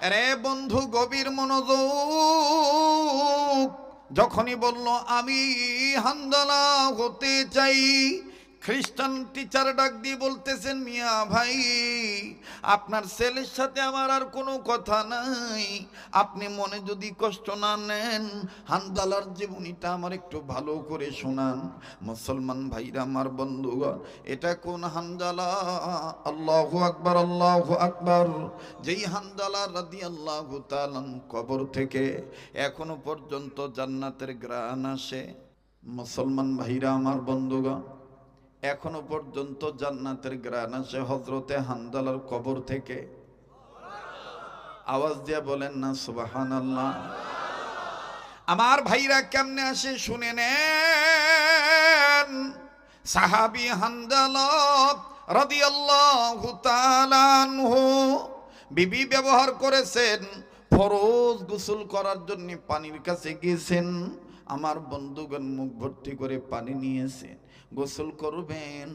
আরে বন্ধু গভীর মনোযোগ। যখনই বলল আমি হানজালা হতে চাই, খ্রিস্টান টিচার ডাক দিয়ে বলতেছেন, মিয়া ভাই আপনার ছেলের সাথে আমার আর কোনো কথা নাই, আপনি মনে যদি কষ্ট না নেন হানজালার জীবনীটা আমার একটু ভালো করে শোনান। মুসলমান ভাইরা আমার বন্ধুগণ, এটা কোন হানজালা? আল্লাহু আকবার, আল্লাহু আকবার। যেই হানজালা রাদিয়াল্লাহু তাআলা কবর থেকে এখনো পর্যন্ত জান্নাতের ঘ্রাণ আসে। মুসলমান ভাইরা আমার বন্ধুগণ, এখনো পর্যন্ত জান্নাতের ঘ্রাণ আসে হযরতে হানজালার কবর থেকে। আওয়াজ দিয়ে বলেন না সুবহানাল্লাহ। আমার ভাইরা কেমনে আসে শুনে নেন। সাহাবী হানজালা রাদিয়াল্লাহু তাআলা আনহু বিবি ব্যবহার করেছেন, ফরজ গোসল করার জন্য পানির কাছে গিয়েছেন। আমার বন্ধুগণ মুখ ভর্তি করে পানি নিয়েছেন, গোসল করবেন।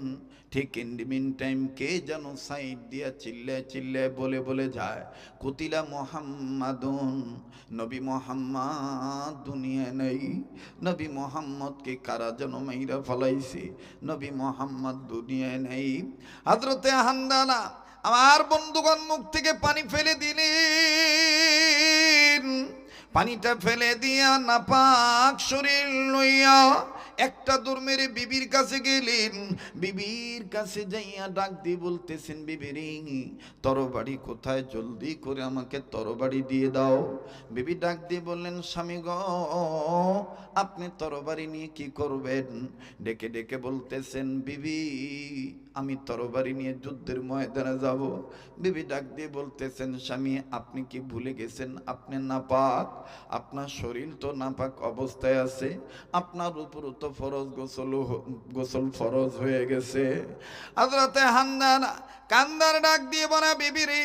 ঠিক ইন দি মিন টাইম কে যেন সাইড দিয়া চিল্লায় চিল্লায় বলে বলে যায়, কুতিলা মুহাম্মাদুন, নবী মুহাম্মদ দুনিয়ায় নেই। নবী মুহাম্মদকে কারা যেন মাইরা ফলাইছে, নবী মুহাম্মদ দুনিয়ায় নেই। হযরতে হানজালা আমার বন্ধুগণ মুখ থেকে পানি ফেলে দিলেন। পানিটা ফেলে দিয়া নাপাক শরীর লইয়া একটা দৌড় মেরে বিবির কাছে গেলেন। বিবির কাছে যাইয়া ডাক দিয়ে বলতেছেন, বিবি রে তরবারি কোথায়, জলদি করে আমাকে তরবারি দিয়ে দাও। বিবি ডাক দিয়ে বললেন, স্বামী গো আপনি তরবারি নিয়ে কি করবেন? ডেকে ডেকে বলতেছেন, বিবি আমি তরবারি নিয়ে যুদ্ধের ময়দানে যাব। বিবি ডাক দিয়ে বলতেছেন, স্বামী আপনি কি ভুলে গেছেন আপনি নাপাক? আপনার শরীর তো নাপাক অবস্থায় আছে, আপনার উপর তো ফরজ গোসল ফরজ হয়ে গেছে। হযরতে হানজালা কান্দার ডাক দিয়ে বলে, বিবি রে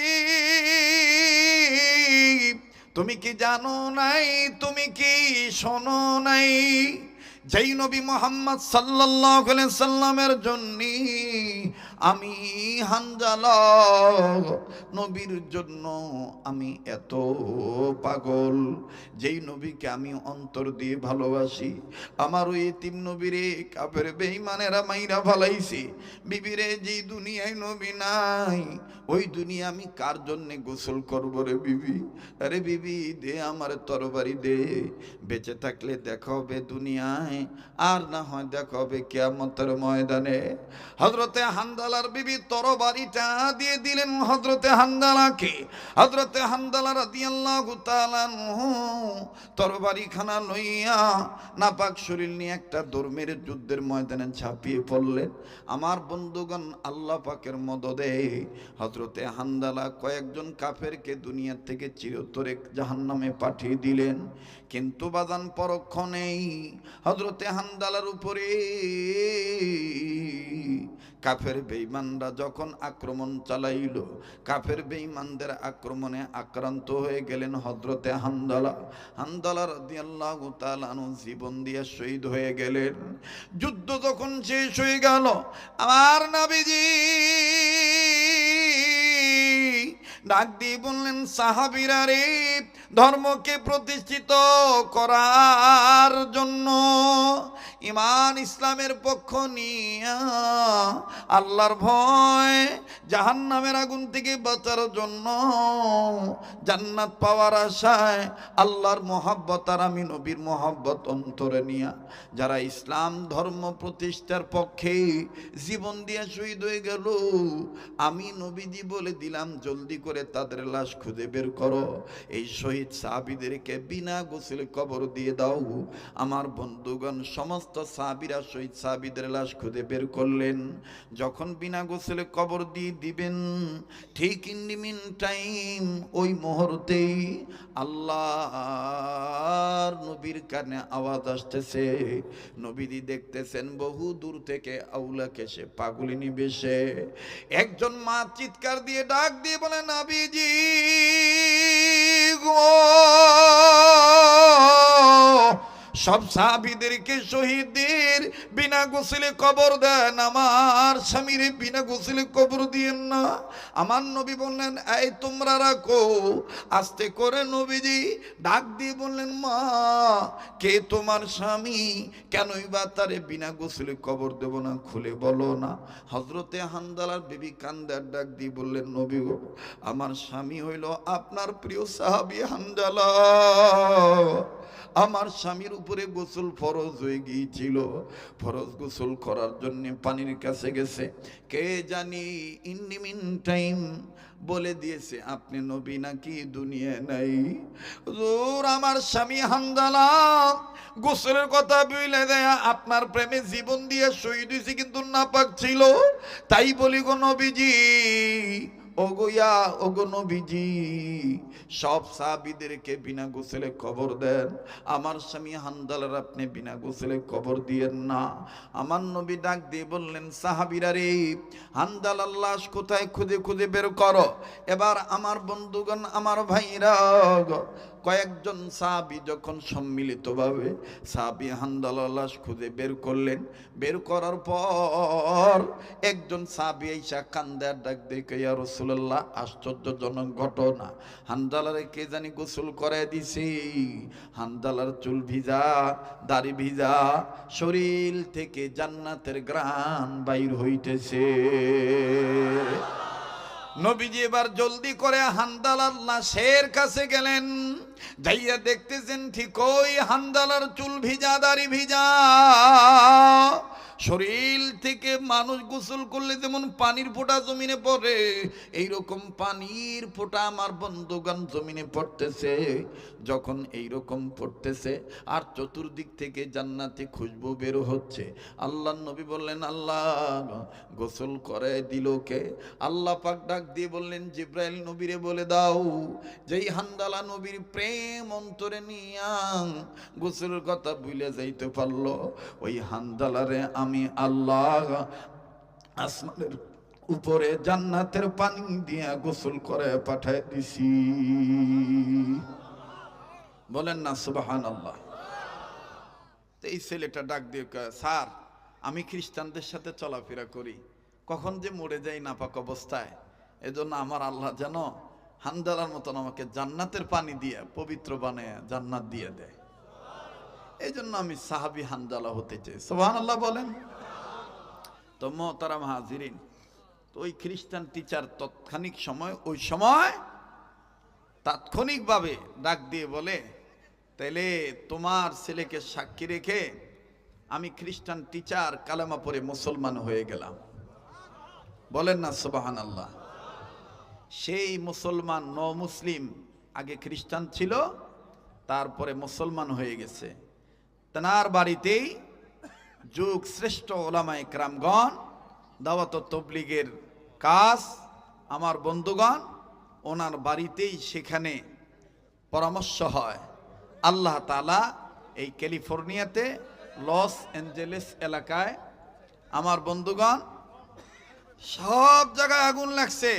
তুমি কি জানো নাই, তুমি কি শোনো নাই, যেই নবী মুহাম্মদ সাল্লাল্লাহু আলাইহি সাল্লামের জন্য আমি হানজালা, নবীর জন্য আমি এত পাগল, যেই নবীকে আমি অন্তর দিয়ে ভালোবাসি, আমার ওই এতিম নবীরে কাফের বেঈমানেরা মাইরা ফলাইছে। বিবিরে যেই দুনিয়ায় নবী নাই, ওই দুনিয়া আমি কার জন্য গোসল করবো রে বিবি? আরে বিবি দে আমার তরবারি দে, বেঁচে থাকলে দেখা হবে দুনিয়ায়, আর না হয় দেখা হবে কিয়ামতের ময়দানে। হযরতে হানজালার বিবি তরবারিটা দিয়ে দিলেন হযরতে হানজালাকে। হযরতে হানজালা রাদিয়াল্লাহু তাআলা আনহু তরবারিখানা লইয়া নাপাক শরীর নিয়ে একটা দৌড় মেরে যুদ্ধের ময়দানে ঝাঁপিয়ে পড়লেন। আমার বন্ধুগণ আল্লাহ পাকের মদদে হযরতে হানজালা কয়েকজন কাফেরকে দুনিয়া থেকে চিরতরে জাহান্নামে পাঠিয়ে দিলেন। কিন্তু বাজান পরক্ষণেই হযরতে হানজালার উপরে কাফের বেঈমানরা যখন আক্রমণ চালাইল, কাফের বেঈমানদের আক্রমণে আক্রান্ত হয়ে গেলেন হযরতে হানজালা। হানজালা রাদিয়াল্লাহু তাআলা আনহু জীবন দিয়ে শহীদ হয়ে গেলেন। যুদ্ধ যখন শেষ হয়ে গেল, আমার নবীজি ডাক দিয়ে বললেন, সাহাবীরা রে ধর্মকে প্রতিষ্ঠিত করার জন্য, ঈমান ইসলামের পক্ষ নিয়া, আল্লাহর ভয় জাহান্নামের আগুন থেকে বাঁচার জন্য, জান্নাত পাওয়ার আশায়, আল্লাহর মহব্বত আর আমি নবীর মহব্বত অন্তরে নিয়া যারা ইসলাম ধর্ম প্রতিষ্ঠার পক্ষে জীবন দিয়ে শহীদ হয়ে গেল, আমি নবীজি বলে দিলাম জলদি করে তাদের লাশ খুঁজে বের করো। এই শহীদ সাহাবীদেরকে বিনা গোসলে কবর দিয়ে দাও। আমার বন্ধুগণ সমস্ত সাহাবীরা শহীদ সাহাবীদের লাশ খুঁজে বের করলেন। যখন বিনা গোসলে কবর দিয়ে দিবেন, ঠিক ইন দি মিন টাইম ওই মুহূর্তেই আল্লাহর নবীর কানে আওয়াজ আসতেছে। নবীজি দেখতেছেন বহু দূর থেকে আউলাকে সে পাগলিনী বেশে একজন মা চিৎকার দিয়ে ডাক দিয়ে বলে, নবীজি গো সব সাহাবীদেরকে শহীদদের বিনা গোসলে কবর দেন, আমার স্বামীর বিনা গোসলে কবর দিয়েন না। আমার নবী বললেন, এই তোমরা রাখো। আস্তে করে নবীজি ডাক দিয়ে বললেন, মা কে তোমার স্বামী? কেনই বা তারে বিনা গোসলে কবর দেব না, খুলে বলো না। হযরতে হানজালার বিবি কান্দার ডাক দিয়ে বললেন, নবী গো, আমার স্বামী হইল আপনার প্রিয় সাহাবী হানজালা। আমার স্বামীর উপরে গোসল ফরজ হয়ে গিয়েছিল, ফরজ গোসল করার জন্য পানির কাছে গেছে, কে জানি ইন দি মিন টাইম বলে দিয়েছে আপনি নবী নাকি দুনিয়ায় নাই। হুজুর, আমার স্বামী হানজালা গোসলের কথা বলে দেয়া আপনার প্রেমে জীবন দিয়ে শহীদ হয়েছে, কিন্তু নাপাক ছিল। তাই বলি গো নবীজি, ওগোয়া ওগো নবীজি, সব সাহাবীদেরকে বিনা গোসলে কবর দেন, আমার স্বামী হানজালার আপনি বিনা গোসলে কবর দিয়েন না। আমার নবী ডাক দিয়ে বললেন, সাহাবীরা রে, হানজালার লাশ কোথায় খুঁজে খুঁজে বের করো। এবার আমার বন্ধুগণ, আমার ভাইরা, কয়েকজন সাহাবী যখন সম্মিলিতভাবে সাহাবী হানজালার লাশ খুঁজে বের করলেন, বের করার পর একজন সাহাবী আইসা কান্দার ডাক দেখে, ইয়া রাসূলুল্লাহ, আশ্চর্যজনক ঘটনা, হানজালারে কে জানি গোসল করায় দিছে। হানজালার চুল ভিজা, দাড়ি ভিজা, শরীর থেকে জান্নাতের ঘ্রাণ বাইর হইতেছে। নবীজি এবার জলদি করে হানজালার লাশের কাছে গেলেন, যাইয়া দেখতেছেন ঠিক ওই হানজালার চুল ভিজা, দাড়ি ভিজা, শরীর থেকে মানুষ গোসল করলে যেমন পানির ফোঁটা জমিনে পড়ে, এইরকম পানির ফোঁটা আমার বন্ধুগণ জমিনে পড়তেছে। যখন এইরকম পড়তেছে আর চতুর্দিক থেকে জান্নাতে খুশবু বের হচ্ছে, আল্লাহ নবী বললেন, আল্লাহ গোসল করে দিল কে? আল্লাহ পাক ডাক দিয়ে বললেন, জিব্রাইল নবীরে বলে দাও, যেই হানজালা নবীর প্রেম অন্তরে নিয়া গোসলের কথা ভুলে যাইতে পারলো, ওই হানজালারে আমি আল্লাহ আসমানের উপরে জান্নাতের পানি দিয়া গোসল করে পাঠায় দিছি। বলেন না সুবহানাল্লাহ। তো এই ছেলেটা ডাক দিয়ে কয়, স্যার, আমি খ্রিস্টানদের সাথে চলাফেরা করি, কখন যে মরে যাই নাপাক অবস্থায়, এজন্য আমার আল্লাহ যেন হানজালার মতন আমাকে জান্নাতের পানি দিয়ে পবিত্র বানায় জান্নাত দিয়ে দেয়, এই জন্য আমি সাহাবী হানজালা হতে চাই। সুবহানাল্লাহ বলেন। তো মোহতারাম হাজিরিন, তো ওই খ্রিস্টান টিচার তৎক্ষণিক সময়, ওই সময় তাৎক্ষণিকভাবে ডাক দিয়ে বলে, তাইলে তোমার ছেলেকে সাক্ষী রেখে আমি খ্রিস্টান টিচার কালেমা পড়ে মুসলমান হয়ে গেলাম। বলেন না সুবহানাল্লাহ। সেই মুসলমান, মুসলিম, আগে খ্রিস্টান ছিল, তারপরে মুসলমান হয়ে গেছে। তার বাড়িতেই যুগ শ্রেষ্ঠ ওলামায়ে কেরামগণ, দাওয়াত ও তাবলীগের কাজ, আমার বন্ধুগণ, ওনার বাড়িতেই সেখানে পরামর্শ হয়। আল্লাহ তাআলা এই ক্যালিফোর্নিয়াতে লস অ্যাঞ্জেলেস এলাকায় আমার বন্ধুগণ সব জায়গায় আগুন লাগছে,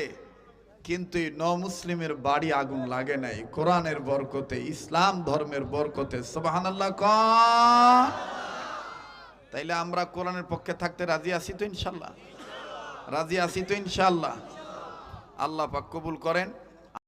কিন্তু মুসলিমের বাড়ি আগুন লাগে নাই। কোরআনের বরকতে, ইসলাম ধর্মের বরকতে। সুবহানাল্লাহ কোন? তাইলে আমরা কোরআনের পক্ষে থাকতে রাজি আছি তো ইনশাআল্লাহ? রাজি আছি তো ইনশাআল্লাহ? আল্লাহ পাক কবুল করেন।